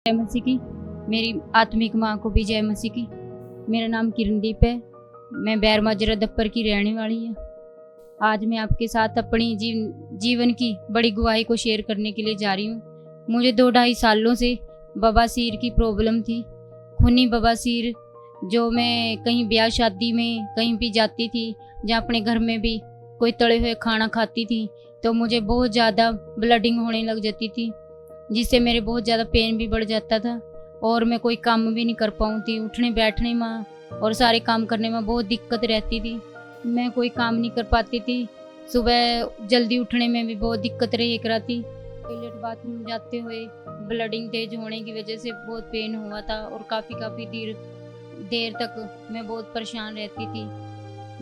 जय मसीह की। मेरी आत्मिक माँ को भी जय मसीह की। मेरा नाम किरणदीप है। मैं बैर माजरा दफ्तर की रहने वाली हूँ। आज मैं आपके साथ अपनी जीवन की बड़ी गवाही को शेयर करने के लिए जा रही हूँ। मुझे 2-2.5 सालों से बवासीर की प्रॉब्लम थी, खूनी बवासीर। जो मैं कहीं ब्याह शादी में कहीं भी जाती थी, जहाँ अपने घर में भी कोई तले हुए खाना खाती थी, तो मुझे बहुत ज़्यादा ब्लडिंग होने लग जाती थी, जिससे मेरे बहुत ज़्यादा पेन भी बढ़ जाता था और मैं कोई काम भी नहीं कर पाऊँ थी। उठने बैठने में और सारे काम करने में बहुत दिक्कत रहती थी। मैं कोई काम नहीं कर पाती थी। सुबह जल्दी उठने में भी बहुत दिक्कत रही कराती। टॉयलेट बाथरूम जाते हुए ब्लडिंग तेज होने की वजह से बहुत पेन हुआ था और काफ़ी देर तक मैं बहुत परेशान रहती थी,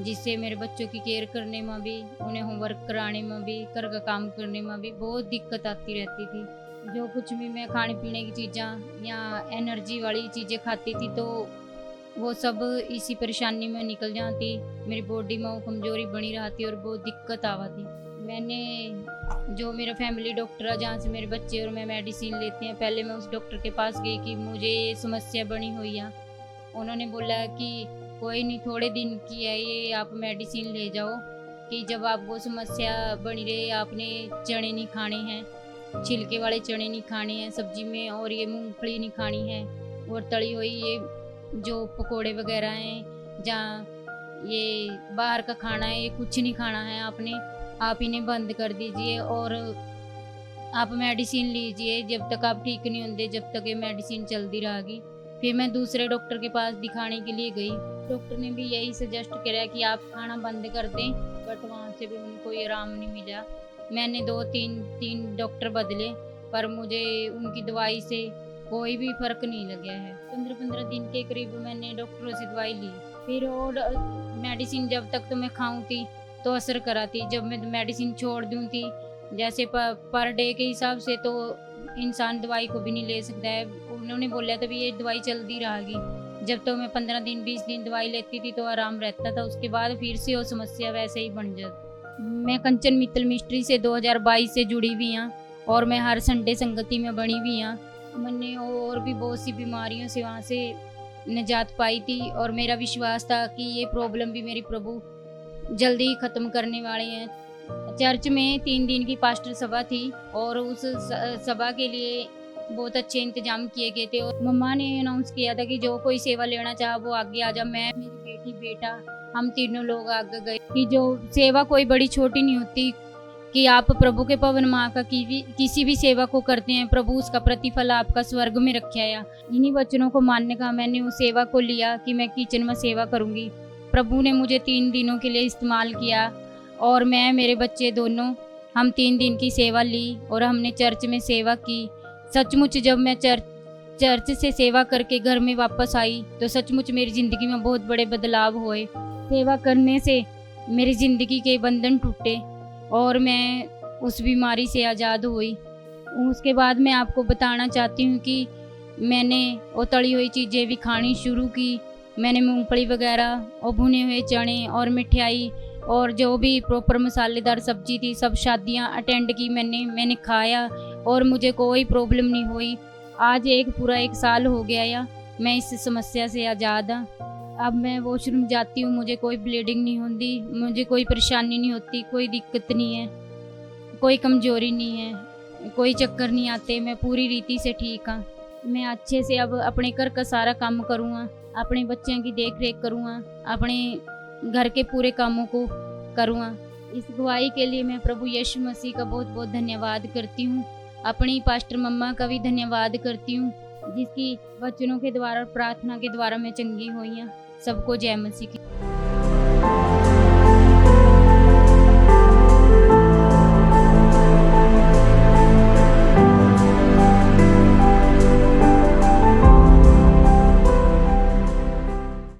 जिससे मेरे बच्चों की केयर करने में भी, उन्हें होमवर्क कराने में भी, घर का काम करने में भी बहुत दिक्कत आती रहती थी। जो कुछ भी मैं खाने पीने की चीज़ें या एनर्जी वाली चीज़ें खाती थी, तो वो सब इसी परेशानी में निकल जाती। मेरी बॉडी में वो कमज़ोरी बनी रहती और बहुत दिक्कत आती। मैंने जो मेरा फैमिली डॉक्टर है, जहाँ से मेरे बच्चे और मैं मेडिसिन लेते हैं, पहले मैं उस डॉक्टर के पास गई कि मुझे ये समस्या बनी हुई है। उन्होंने बोला कि कोई नहीं, थोड़े दिन की है ये, आप मेडिसिन ले जाओ, कि जब आपको समस्या बनी रहे, आपने चने नहीं खाने हैं, छिलके वाले चने नहीं खाने हैं सब्जी में, और ये मूंगफली नहीं खानी है, और तली हुई ये जो पकोड़े वगैरह हैं, जहाँ ये बाहर का खाना है, ये कुछ नहीं खाना है आपने। आप इन्हें बंद कर दीजिए और आप मेडिसिन लीजिए। जब तक आप ठीक नहीं होंगे, जब तक ये मेडिसिन चलती रहेगी। फिर मैं दूसरे डॉक्टर के पास दिखाने के लिए गई। डॉक्टर ने भी यही सजेस्ट करा कि आप खाना बंद कर दें, बट वहाँ से भी उनको कोई आराम नहीं मिला। मैंने 2-3 डॉक्टर बदले, पर मुझे उनकी दवाई से कोई भी फर्क नहीं लगा है। 15-15 दिन के करीब मैंने डॉक्टरों से दवाई ली। फिर और मेडिसिन जब तक तो मैं खाऊं थी तो असर कराती, जब मैं मेडिसिन छोड़ दूं थी, जैसे पर डे के हिसाब से, तो इंसान दवाई को भी नहीं ले सकता है। उन्होंने बोला था भी ये दवाई चलती रहेगी। जब तो मैं 15 दिन 20 दिन दवाई लेती थी तो आराम रहता था, उसके बाद फिर से वो समस्या वैसे ही बन जाती। मैं कंचन मित्तल मिस्ट्री से 2022 से जुड़ी हुई हूँ और मैं हर संडे संगति में बनी हुई हूँ। मैंने और भी बहुत सी बीमारियों से वहाँ से निजात पाई थी और मेरा विश्वास था कि ये प्रॉब्लम भी मेरी प्रभु जल्दी ही ख़त्म करने वाले हैं। चर्च में 3 दिन की पास्टर सभा थी और उस सभा के लिए बहुत अच्छे इंतजाम किए गए थे और मम्मा ने अनाउंस किया था कि जो कोई सेवा लेना चाहे वो आगे आ जा। मैं, मेरी बेटी, बेटा, हम तीनों लोग आगे गए। कि जो सेवा कोई बड़ी छोटी नहीं होती, कि आप प्रभु के पवन माँ का किसी भी सेवा को करते हैं, प्रभु उसका प्रतिफल आपका स्वर्ग में रखा है। इन्हीं वचनों को मानने का मैंने उस सेवा को लिया कि मैं किचन में सेवा करूँगी। प्रभु ने मुझे 3 दिनों के लिए इस्तेमाल किया और मैं, मेरे बच्चे दोनों, हम 3 दिन की सेवा ली और हमने चर्च में सेवा की। सचमुच जब मैं चर्च से सेवा करके घर में वापस आई तो सचमुच मेरी ज़िंदगी में बहुत बड़े बदलाव हुए। सेवा करने से मेरी ज़िंदगी के बंधन टूटे और मैं उस बीमारी से आज़ाद हुई। उसके बाद मैं आपको बताना चाहती हूँ कि मैंने वो तली हुई चीज़ें भी खानी शुरू की। मैंने मूंगफली वगैरह और भुने हुए चने और मिठाई और जो भी प्रॉपर मसालेदार सब्जी थी, सब शादियाँ अटेंड की मैंने खाया और मुझे कोई प्रॉब्लम नहीं हुई। आज पूरा 1 साल हो गया या मैं इस समस्या से आज़ाद हाँ। अब मैं वॉशरूम जाती हूँ, मुझे कोई ब्लीडिंग नहीं होती, मुझे कोई परेशानी नहीं होती, कोई दिक्कत नहीं है, कोई कमजोरी नहीं है, कोई चक्कर नहीं आते। मैं पूरी रीति से ठीक हाँ। मैं अच्छे से अब अपने घर का सारा काम करूँगा, अपने बच्चों की देख रेख करूँगा, अपने घर के पूरे कामों को करूँगा। इस गवाही के लिए मैं प्रभु यीशु मसीह का बहुत बहुत धन्यवाद करती हूँ। अपनी पास्टर मम्मा का भी धन्यवाद करती हूँ, जिसकी वचनों के द्वारा और प्रार्थना के द्वारा मैं चंगी हुई हूँ। सबको जय मसीह की।